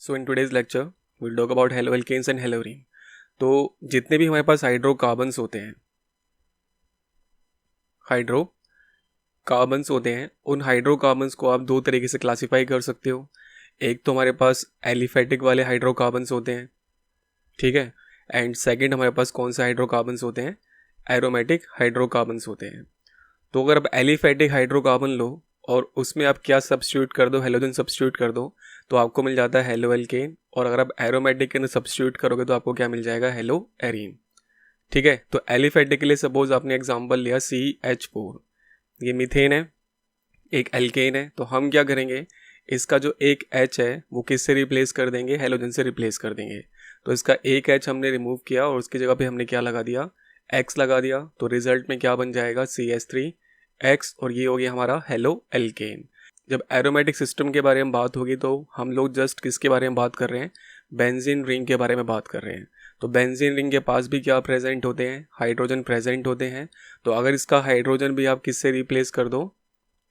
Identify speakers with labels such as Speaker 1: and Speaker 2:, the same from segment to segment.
Speaker 1: So in today's lecture will talk about haloalkanes and haloarenes. तो जितने भी हमारे पास हाइड्रोकार्बन्स होते हैं उन हाइड्रोकार्बन्स को आप दो तरीके से क्लासीफाई कर सकते हो। एक तो हमारे पास एलिफेटिक वाले हाइड्रोकार्बन्स होते हैं, ठीक है, एंड सेकंड हमारे पास कौन से हाइड्रोकार्बन्स होते हैं, एरोमेटिक हाइड्रोकार्बन्स होते हैं। तो अगर आप एलिफेटिक हाइड्रोकार्बन लो और उसमें आप क्या सब्स्टिट्यूट कर दो, हेलोजन सब्स्टिट्यूट कर दो, तो आपको मिल जाता है हेलोएल्केन। और अगर आप एरोमेटिक के अंदर सब्स्टिट्यूट करोगे तो आपको क्या मिल जाएगा, हेलोएरीन। ठीक है, तो एलिफेटिक के लिए सपोज आपने एग्जांपल लिया CH4, ये मीथेन है, एक एल्केन है। तो हम क्या करेंगे, इसका जो एक H है वो किससे रिप्लेस कर देंगे, हेलोजन से रिप्लेस कर देंगे। तो इसका एक H हमने रिमूव किया और उसकी जगह पे हमने क्या लगा दिया, X लगा दिया। तो रिजल्ट में क्या बन जाएगा, CH3X, और ये हो गया हमारा हेलोएल्केन। जब एरोमेटिक सिस्टम के बारे में बात होगी तो हम लोग जस्ट किसके बारे में बात कर रहे हैं, बेंजीन रिंग के बारे में बात कर रहे हैं। तो बेंजीन रिंग के पास भी क्या प्रेजेंट होते हैं, हाइड्रोजन प्रेजेंट होते हैं। तो अगर इसका हाइड्रोजन भी आप किससे रिप्लेस कर दो,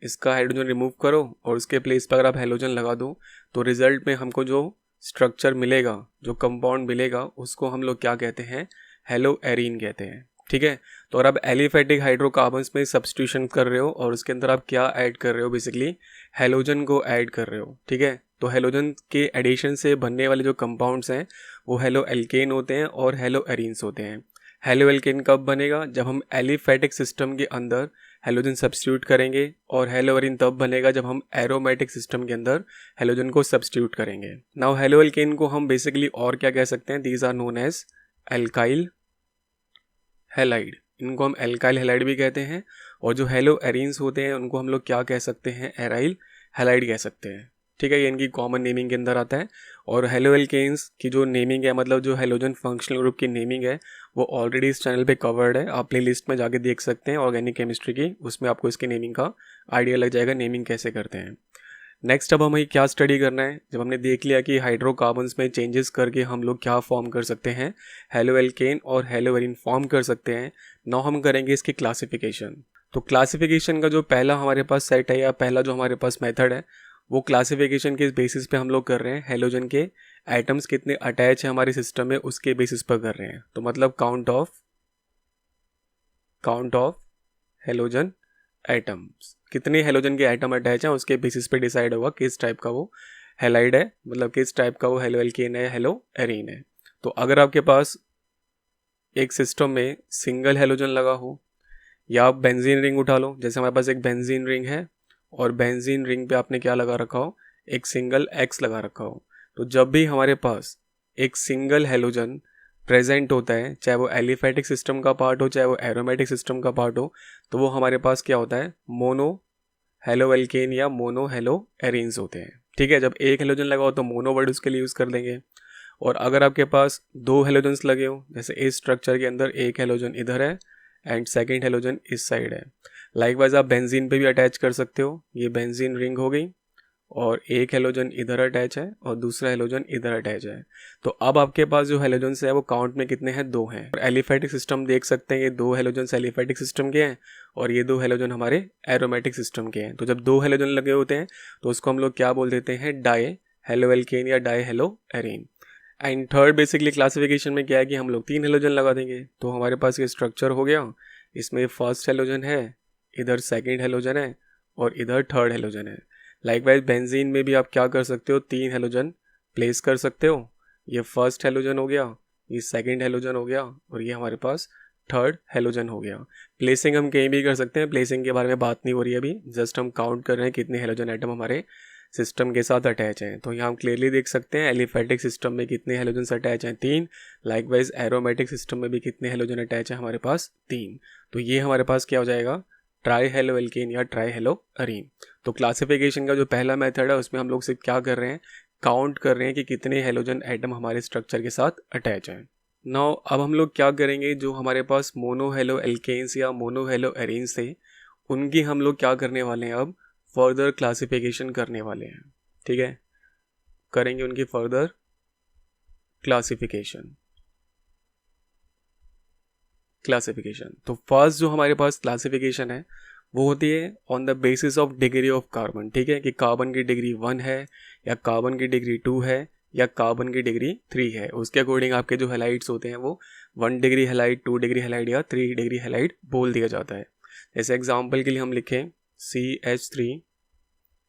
Speaker 1: इसका हाइड्रोजन रिमूव करो और उसके प्लेस पर अगर आप हेलोजन लगा दो, तो रिजल्ट में हमको जो स्ट्रक्चर मिलेगा, जो कंपाउंड मिलेगा, उसको हम लोग क्या कहते हैं, हेलोएरीन कहते हैं। ठीक है, तो अगर आप एलिफेटिक हाइड्रोकार्बन्स में सब्स्टिट्यूशन कर रहे हो और उसके अंदर आप क्या ऐड कर रहे हो, बेसिकली हेलोजन को ऐड कर रहे हो। ठीक है, तो हेलोजन के एडिशन से बनने वाले जो कंपाउंड्स हैं वो हेलोएल्केन होते हैं और हेलोएरीन्स होते हैं। हेलोएल्केन कब बनेगा, जब हम एलिफेटिक सिस्टम के अंदर हेलोजन सब्स्टिट्यूट करेंगे, और हेलोएरीन तब बनेगा जब हम एरोमेटिक सिस्टम के अंदर हेलोजन को सब्स्टिट्यूट करेंगे। नाउ हेलोएल्केन को हम बेसिकली और क्या कह सकते हैं, these are known as alkyl halide. इनको हम एल्काइल हैलाइड भी कहते हैं। और जो हेलोएरीन्स होते हैं उनको हम लोग क्या कह सकते हैं, एराइल हैलाइड कह सकते हैं। ठीक है, ये इनकी कॉमन नेमिंग के अंदर आता है। और हेलोएल्केन्स की जो नेमिंग है, मतलब जो हेलोजन फंक्शनल ग्रुप की नेमिंग है, वो ऑलरेडी इस चैनल पे कवर्ड है। आप प्ले लिस्ट में जाके देख सकते हैं ऑर्गेनिक केमिस्ट्री की, उसमें आपको इसकी नेमिंग का आइडिया लग जाएगा, नेमिंग कैसे करते हैं। नेक्स्ट अब हमें क्या स्टडी करना है, जब हमने देख लिया कि हाइड्रोकार्बन्स में चेंजेस करके हम लोग क्या फॉर्म कर सकते हैं, हेलोएल्केन और हेलोएरीन फॉर्म कर सकते हैं। नाउ हम करेंगे इसकी क्लासिफिकेशन। तो क्लासिफिकेशन का जो पहला हमारे पास सेट है, या पहला जो हमारे पास मेथड है, वो क्लासिफिकेशन के बेसिस पे हम लोग कर रहे हैं, हेलोजन के एटम्स कितने अटैच है हमारे सिस्टम में उसके बेसिस पर कर रहे हैं। तो मतलब काउंट ऑफ हेलोजन एटम्स, कितने हेलोजन के एटम अटैच हैं उसके बेसिस पे डिसाइड होगा किस टाइप का वो हैलाइड है, मतलब किस टाइप का वो हेलोएल्केन है, हेलोएरीन है। तो अगर आपके पास एक सिस्टम में सिंगल हेलोजन लगा हो, या आप बेंजीन रिंग उठा लो, जैसे हमारे पास एक बेंजीन रिंग है और बेंजीन रिंग पे आपने क्या लगा रखा हो, एक सिंगल X लगा रखा हो, तो जब भी हमारे पास एक सिंगल हेलोजन प्रेजेंट होता है, चाहे वो एलिफेटिक सिस्टम का पार्ट हो चाहे वो एरोमेटिक सिस्टम का पार्ट हो, तो वो हमारे पास क्या होता है, मोनो हेलोएल्केन या मोनो हेलोएरीन्स होते हैं। ठीक है, जब एक हेलोजन लगा हो तो मोनो वर्ड उसके लिए यूज़ कर देंगे। और अगर आपके पास दो हेलोजन्स लगे हो, जैसे इस स्ट्रक्चर के अंदर एक हेलोजन इधर है एंड सेकंड हेलोजन इस साइड है, लाइकवाइज आप बेंजीन पे भी अटैच कर सकते हो। ये बेंजीन रिंग हो गई और एक हेलोजन इधर अटैच है और दूसरा हेलोजन इधर अटैच है। तो अब आपके पास जो हेलोजन्स है वो काउंट में कितने हैं, दो हैं। और एलिफेटिक सिस्टम देख सकते हैं, ये दो हेलोजन्स एलिफेटिक सिस्टम के हैं और ये दो हेलोजन हमारे एरोमेटिक सिस्टम के हैं। तो जब दो हेलोजन लगे होते हैं तो उसको हम लोग क्या बोल देते हैं, डाई हेलोएल्केन या di haloarene. And third basically classification में क्या है कि हम लोग तीन हेलोजन लगा देंगे। तो हमारे पास ये स्ट्रक्चर हो गया, इसमें फर्स्ट हेलोजन है, इधर सेकंड हेलोजन है और इधर थर्ड हेलोजन है। लाइकवाइज बेंजीन में भी आप क्या कर सकते हो, तीन हेलोजन प्लेस कर सकते हो। ये फर्स्ट हेलोजन हो गया, ये सेकंड हेलोजन हो गया और ये हमारे पास थर्ड हेलोजन हो गया। प्लेसिंग हम कहीं भी कर सकते हैं, प्लेसिंग के बारे में बात नहीं हो रही है अभी, जस्ट हम काउंट कर रहे हैं कितने हेलोजन एटम हमारे सिस्टम के साथ अटैच हैं। तो यहाँ हम क्लियरली देख सकते हैं एलिफेटिक सिस्टम में कितने हेलोजन अटैच हैं, तीन। लाइकवाइज एरोमेटिक सिस्टम में भी कितने हेलोजन अटैच हैं, हमारे पास तीन। तो ये हमारे पास क्या हो जाएगा, ट्राई हेलोएल्केन या ट्राई हेलोएरीन। तो क्लासिफिकेशन का जो पहला मेथड है उसमें हम लोग सिर्फ क्या कर रहे हैं, काउंट कर रहे हैं कि कितने हेलोजन एटम हमारे स्ट्रक्चर के साथ अटैच हैं। नाउ अब हम लोग क्या करेंगे, जो हमारे पास मोनो हेलोएल्केन्स या मोनो हेलोएरीन्स थे उनकी हम लोग क्या करने वाले हैं, अब फर्दर क्लासिफिकेशन करने वाले हैं। ठीक है, करेंगे उनकी फर्दर क्लासिफिकेशन। तो फर्स्ट जो हमारे पास क्लासिफिकेशन है वो होती है on the basis of degree of carbon. ठीक है, कि कार्बन की डिग्री 1 है या कार्बन की डिग्री 2 है या कार्बन की डिग्री 3 है, उसके अकॉर्डिंग आपके जो हैलाइड्स होते हैं वो 1 डिग्री हैलाइड, 2 डिग्री हैलाइड या 3 डिग्री हैलाइड बोल दिया जाता है। जैसे एग्जाम्पल के लिए हम लिखें CH3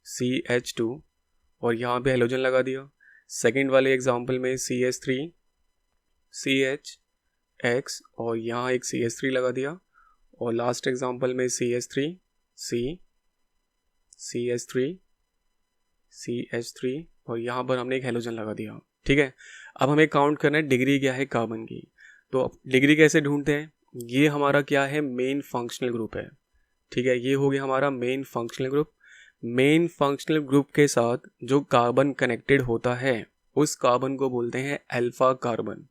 Speaker 1: CH2 और यहाँ पे हेलोजन लगा दिया। सेकेंड वाले एग्जाम्पल में CH3 CHX और यहाँ एक CH3 लगा दिया। और लास्ट एग्जाम्पल में CH3 CH3 CH3 और यहाँ पर हमने एक हेलोजन लगा दिया। ठीक है, अब हमें काउंट करना है डिग्री क्या है कार्बन की। तो अब डिग्री कैसे ढूंढते हैं, ये हमारा क्या है मेन फंक्शनल ग्रुप है। ठीक है, ये हो गया हमारा main functional group. Main functional group के साथ जो कार्बन कनेक्टेड होता है उस कार्बन को बोलते हैं अल्फा कार्बन।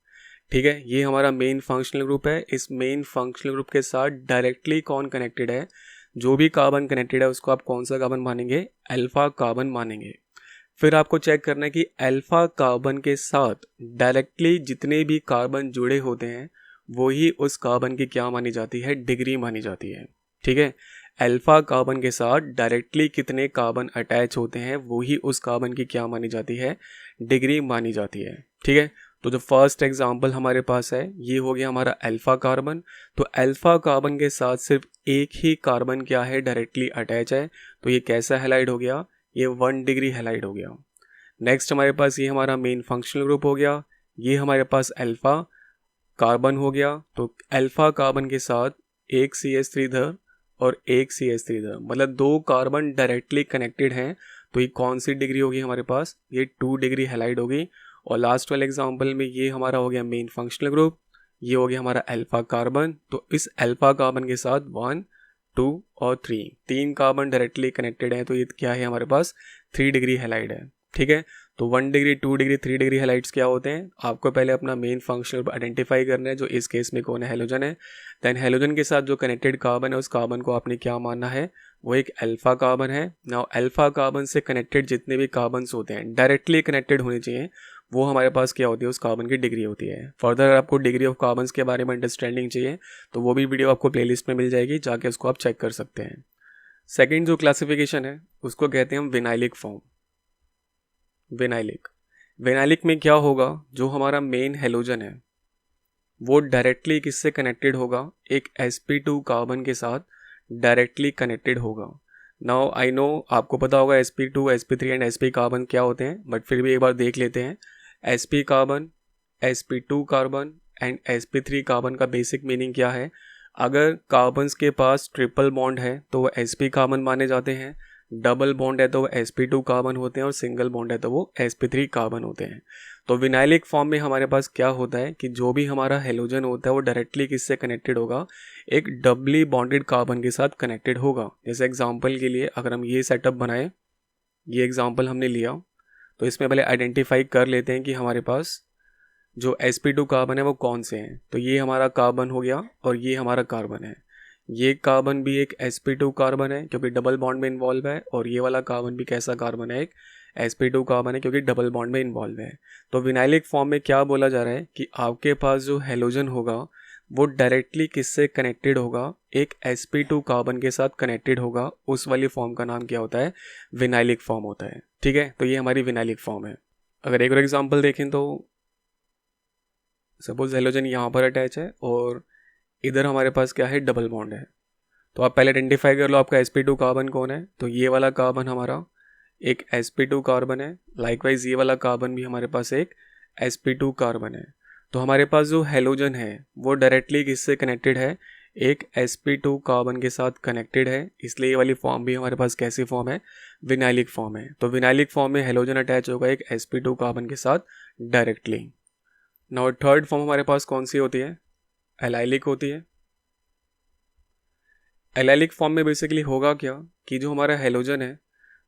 Speaker 1: ठीक है, ये हमारा मेन फंक्शनल ग्रुप है। इस मेन फंक्शनल ग्रुप के साथ डायरेक्टली कौन कनेक्टेड है, जो भी कार्बन कनेक्टेड है उसको आप कौन सा कार्बन मानेंगे, अल्फा कार्बन मानेंगे। फिर आपको चेक करना है कि अल्फा कार्बन के साथ डायरेक्टली जितने भी कार्बन जुड़े होते हैं वही उस कार्बन की क्या मानी जाती है, डिग्री मानी जाती है। ठीक है, अल्फा कार्बन के साथ डायरेक्टली कितने कार्बन अटैच होते हैं वही उस कार्बन की क्या मानी जाती है, डिग्री मानी जाती है। ठीक है, तो जो फर्स्ट एग्जांपल हमारे पास है ये हो गया हमारा अल्फा कार्बन। तो अल्फा कार्बन के साथ सिर्फ एक ही कार्बन क्या है, डायरेक्टली अटैच है, तो ये कैसा हैलाइड हो गया, ये 1 डिग्री हैलाइड हो गया। नेक्स्ट हमारे पास ये हमारा मेन फंक्शनल ग्रुप हो गया, ये हमारे पास अल्फा कार्बन हो गया। तो अल्फा कार्बन के साथ एक CH3 इधर और एक CH3 इधर, मतलब 2 कार्बन डायरेक्टली कनेक्टेड हैं। तो ये कौन सी डिग्री होगी हमारे पास, ये 2 डिग्री हैलाइड होगी। और लास्ट वाले एग्जांपल में ये हमारा हो गया मेन फंक्शनल ग्रुप, ये हो गया हमारा अल्फा कार्बन। तो इस अल्फा कार्बन के साथ 1 2 और 3 कार्बन डायरेक्टली कनेक्टेड है, तो ये क्या है हमारे पास 3 डिग्री हैलाइड है। ठीक है, तो 1 डिग्री 2 डिग्री 3 डिग्री हैलाइड्स क्या होते हैं, आपको पहले अपना मेन फंक्शनल आइडेंटिफाई करना है, जो इस केस में कौन है, हेलोजन है। देन हेलोजन के साथ जो कनेक्टेड कार्बन है उस कार्बन को आपने क्या मानना है, वो एक अल्फा कार्बन है। नाउ अल्फा कार्बन से कनेक्टेड जितने भी कार्बन्स होते हैं डायरेक्टली कनेक्टेड होने चाहिए, वो हमारे पास क्या होती है, उस कार्बन की डिग्री होती है। फर्दर अगर आपको डिग्री ऑफ कार्बन्स के बारे में अंडरस्टैंडिंग चाहिए तो वो भी वीडियो आपको प्लेलिस्ट में मिल जाएगी, जाके उसको आप चेक कर सकते हैं। सेकेंड जो क्लासिफिकेशन है उसको कहते हैं हम विनाइलिक फॉर्म। विनाइलिक में क्या होगा, जो हमारा मेन हेलोजन है वो डायरेक्टली किससे कनेक्टेड होगा, एक sp2 कार्बन के साथ डायरेक्टली कनेक्टेड होगा। नाउ आई नो आपको पता होगा sp2 sp3 and sp carbon क्या होते हैं, बट फिर भी एक बार देख लेते हैं। sp carbon, sp2 carbon and sp3 carbon का बेसिक मीनिंग क्या है, अगर कार्बन्स के पास ट्रिपल बॉन्ड है तो वो sp कार्बन माने जाते हैं, डबल बॉन्ड है तो वो sp2 कार्बन होते हैं और सिंगल बॉन्ड है तो वो sp3 कार्बन होते हैं। तो विनाइलिक फॉर्म में हमारे पास क्या होता है कि जो भी हमारा हेलोजन होता है वो डायरेक्टली किससे कनेक्टेड होगा, एक डबली बॉन्डेड कार्बन के साथ कनेक्टेड होगा। जैसे एग्जांपल के लिए अगर हम ये सेटअप बनाएं, ये एग्जांपल हमने लिया, तो इसमें पहले आइडेंटिफाई कर लेते हैं कि हमारे पास जो sp2 कार्बन है वो कौन से हैं। तो ये हमारा कार्बन हो गया और ये हमारा कार्बन है। ये कार्बन भी एक sp2 कार्बन है क्योंकि डबल बॉन्ड में इन्वॉल्व है, और ये वाला कार्बन भी कैसा कार्बन है, एक sp2 कार्बन है क्योंकि डबल बॉन्ड में इन्वॉल्व है। तो विनाइलिक फॉर्म में क्या बोला जा रहा है कि आपके पास जो हेलोजन होगा वो डायरेक्टली किससे कनेक्टेड होगा, एक sp2 कार्बन के साथ कनेक्टेड होगा। उस वाली फॉर्म का नाम क्या होता है, विनाइलिक फॉर्म होता है। ठीक है, तो ये हमारी विनाइलिक फॉर्म है। अगर एक और एग्जाम्पल देखें तो सपोज हेलोजन यहाँ पर अटैच है और इधर हमारे पास क्या है, डबल बॉन्ड है। तो आप पहले आइडेंटिफाई कर लो आपका sp2 कार्बन कौन है। तो ये वाला कार्बन हमारा एक sp2 कार्बन है, लाइकवाइज ये वाला कार्बन भी हमारे पास एक sp2 कार्बन है। तो हमारे पास जो हेलोजन है वो डायरेक्टली किससे कनेक्टेड है, एक sp2 कार्बन के साथ कनेक्टेड है, इसलिए ये वाली फॉर्म भी हमारे पास कैसी फॉर्म है, विनाइलिक फॉर्म है। तो विनाइलिक फॉर्म में हेलोजन अटैच होगा एक sp2 कार्बन के साथ डायरेक्टली। नाउ थर्ड फॉर्म हमारे पास कौन सी होती है, एलाइलिक होती है। एलाइलिक फॉर्म में बेसिकली होगा क्या कि जो हमारा हेलोजन है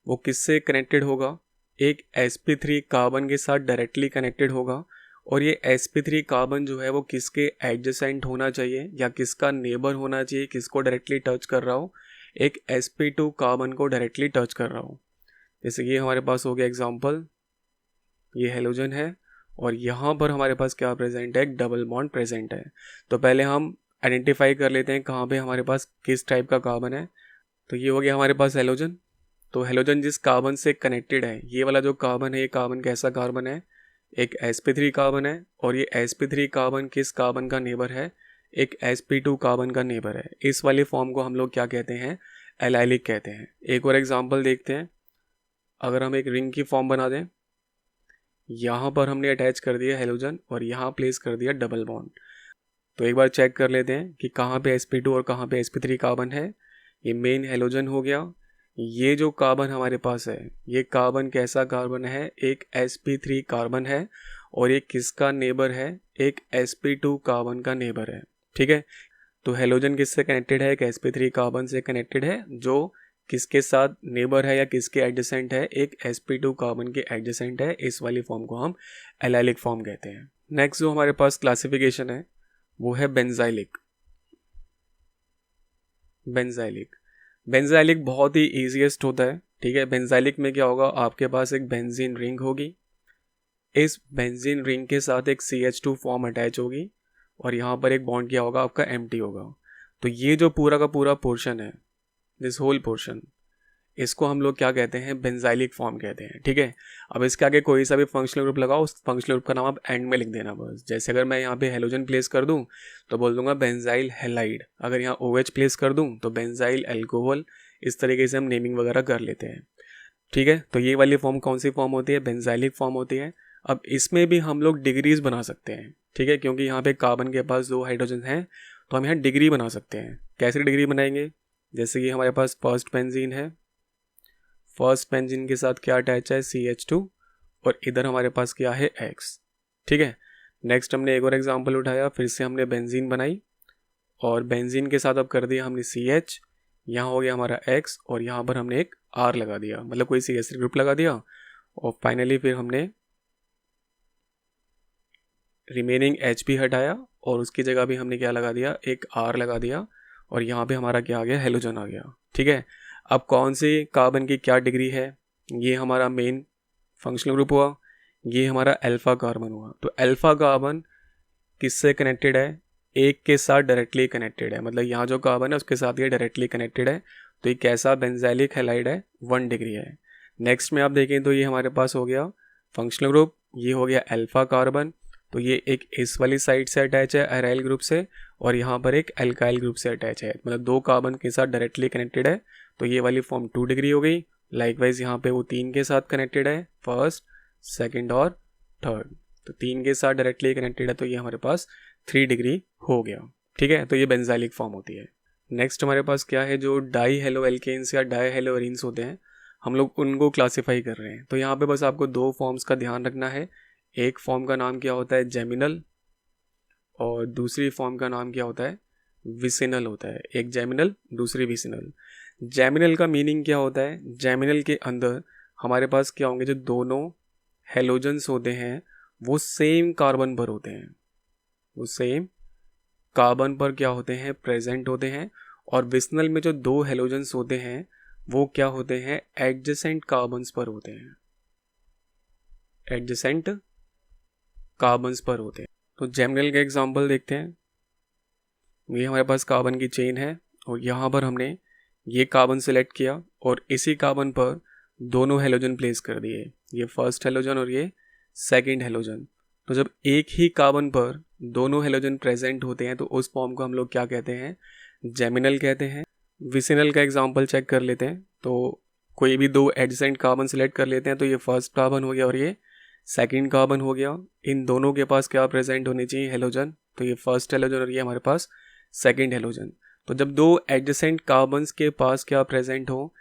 Speaker 1: वो किससे कनेक्टेड होगा, एक sp3 कार्बन के साथ डायरेक्टली कनेक्टेड होगा। और ये sp3 कार्बन जो है वो किसके एडजेसेंट होना चाहिए या किसका नेबर होना चाहिए, किसको डायरेक्टली टच कर रहा हो, एक sp2 कार्बन को डायरेक्टली टच कर रहा हो। जैसे ये हमारे पास हो गया एग्जांपल, ये हेलोजन है और यहाँ पर हमारे पास क्या प्रेजेंट है, एक डबल बॉन्ड प्रेजेंट है। तो पहले हम आइडेंटिफाई कर लेते हैं कहाँ पे हमारे पास किस टाइप का कार्बन है। तो ये हो गया हमारे पास हेलोजन। तो हेलोजन जिस कार्बन से कनेक्टेड है, ये वाला जो कार्बन है, ये कार्बन कैसा कार्बन है, एक sp3 कार्बन है और ये sp3 कार्बन किस कार्बन का नेबर है, एक sp2 कार्बन का नेबर है। इस वाली फॉर्म को हम लोग क्या कहते हैं, एलाइलिक कहते हैं। एक और एग्जांपल देखते हैं। अगर हम एक रिंग की फॉर्म बना दें, यहाँ पर हमने अटैच कर दिया हेलोजन और यहाँ प्लेस कर दिया डबल बॉन्ड। तो एक बार चेक कर लेते हैं कि कहाँ पे sp2 और कहाँ पे sp3 कार्बन है। ये मेन हेलोजन हो गया। ये जो कार्बन हमारे पास है, ये कार्बन कैसा कार्बन है, एक sp3 कार्बन है और ये किसका नेबर है, एक sp2 कार्बन का नेबर है। ठीक है, तो हेलोजन किससे कनेक्टेड है, एक sp3 कार्बन से कनेक्टेड है जो किसके साथ नेबर है या किसके एडजेसेंट है, एक sp2 कार्बन के एडजेसेंट है। इस वाली फॉर्म को हम एलाइलिक फॉर्म कहते हैं। नेक्स्ट जो हमारे पास क्लासिफिकेशन है वो है बेंजाइलिक। बेंजाइलिक बहुत ही ईजीएस्ट होता है। ठीक है, बेंजाइलिक में क्या होगा, आपके पास एक बेंजीन रिंग होगी, इस बेंजीन रिंग के साथ एक CH2 फॉर्म अटैच होगी और यहाँ पर एक बॉन्ड क्या होगा, आपका एम्प्टी होगा। तो ये जो पूरा का पूरा पोर्शन है, दिस होल पोर्शन, इसको हम लोग क्या कहते हैं, बेंजाइलिक फॉर्म कहते हैं। ठीक है, अब इसके आगे कोई सा भी फंक्शनल ग्रुप लगाओ, उस फंक्शनल ग्रुप का नाम आप एंड में लिख देना बस। जैसे अगर मैं यहाँ पे हेलोजन प्लेस कर दूँ तो बोल दूंगा बेंजाइल हेलाइड, अगर यहाँ OH प्लेस कर दूँ तो बेंजाइल अल्कोहल। इस तरीके से हम नेमिंग वगैरह कर लेते हैं। ठीक है, तो ये वाली फॉर्म कौन सी फॉर्म होती है, बेंजाइलिक फॉर्म होती है। अब इसमें भी हम लोग डिग्रीज बना सकते हैं। ठीक है, क्योंकि यहाँ पे कार्बन के पास 2 हाइड्रोजन हैं तो हम यहाँ डिग्री बना सकते हैं। कैसे डिग्री बनाएंगे, जैसे कि हमारे पास फर्स्ट बेंजीन है, फर्स्ट बेंजीन के साथ क्या अटैच है, CH2 और इधर हमारे पास क्या है, X। ठीक है, नेक्स्ट हमने एक और एग्जांपल उठाया, फिर से हमने बेंजीन बनाई और बेंजीन के साथ अब कर दिया हमने CH, यहाँ हो गया हमारा X और यहाँ पर हमने एक R लगा दिया, मतलब कोई CH3 ग्रुप लगा दिया। और फाइनली फिर हमने रिमेनिंग H भी हटाया और उसकी जगह भी हमने क्या लगा दिया, एक R लगा दिया और यहाँ पे हमारा क्या आ गया, हेलोजन आ गया। ठीक है, अब कौन सी कार्बन की क्या डिग्री है, ये हमारा मेन फंक्शनल ग्रुप हुआ, ये हमारा अल्फा कार्बन हुआ। तो अल्फा कार्बन किससे कनेक्टेड है, एक के साथ डायरेक्टली कनेक्टेड है, मतलब यहाँ जो कार्बन है उसके साथ ये डायरेक्टली कनेक्टेड है। तो ये कैसा बेंजाइलिक हैलाइड है, 1 डिग्री है। नेक्स्ट में आप देखें तो ये हमारे पास हो गया फंक्शनल ग्रुप, ये हो गया अल्फा कार्बन, तो ये एक इस वाली साइड से अटैच है एराइल ग्रुप से और यहाँ पर एक एल्काइल ग्रुप से अटैच है, मतलब 2 कार्बन के साथ डायरेक्टली कनेक्टेड है। तो ये वाली फॉर्म 2 डिग्री हो गई। लाइकवाइज यहाँ पे वो 3 के साथ कनेक्टेड है, फर्स्ट, सेकंड और थर्ड, तो 3 के साथ डायरेक्टली कनेक्टेड है, तो ये हमारे पास 3 डिग्री हो गया। ठीक है, तो ये बेंजाइलिक फॉर्म होती है। नेक्स्ट हमारे पास क्या है, जो डाई हेलो एल्केन्स या डाई हेलो एरीन्स होते हैं, हम लोग उनको क्लासीफाई कर रहे हैं। तो यहाँ पे बस आपको 2 फॉर्म्स का ध्यान रखना है। एक फॉर्म का नाम क्या होता है, जेमिनल, और दूसरी फॉर्म का नाम क्या होता है, विसिनल होता है। एक जेमिनल, दूसरी विसिनल। जेमिनल का मीनिंग क्या होता है, जेमिनल के अंदर हमारे पास क्या होंगे, जो दोनों हेलोजन्स होते हैं वो सेम कार्बन पर होते हैं, वो सेम कार्बन पर क्या होते हैं, प्रेजेंट होते हैं। और विसिनल में जो 2 हेलोजन्स होते हैं वो क्या होते हैं, एडजेसेंट कार्बन्स पर होते हैं, एडजेसेंट कार्बन्स पर होते हैं। तो जेमिनल का एग्जांपल देखते हैं। ये हमारे पास कार्बन की चेन है और यहाँ पर हमने ये कार्बन सेलेक्ट किया और इसी कार्बन पर दोनों हेलोजन प्लेस कर दिए, ये फर्स्ट हेलोजन और ये सेकंड हेलोजन। तो जब एक ही कार्बन पर दोनों हेलोजन प्रेजेंट होते हैं तो उस फॉर्म को हम लोग क्या कहते हैं, जेमिनल कहते हैं। विसिनल का एग्जांपल चेक कर लेते हैं। तो कोई भी 2 एडजेसेंट कार्बन सेलेक्ट कर लेते हैं, तो ये फर्स्ट कार्बन हो गया और ये सेकंड कार्बन हो गया। इन दोनों के पास क्या प्रेजेंट होनी चाहिए, हेलोजन, तो ये फर्स्ट हेलोजन और ये हमारे पास सेकंड हेलोजन। तो जब 2 एडजेसेंट कार्बन्स के पास क्या प्रेजेंट हो,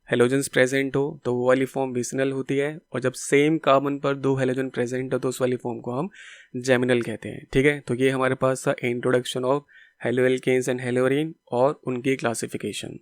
Speaker 1: हेलोजन्स प्रेजेंट हो, तो वो वाली फॉर्म विसिनल होती है। और जब सेम कार्बन पर 2 हेलोजन प्रेजेंट हो तो उस वाली फॉर्म को हम जेमिनल कहते हैं। ठीक है, तो ये हमारे पास था introduction of halo alkanes and halo arene और उनकी क्लासिफिकेशन।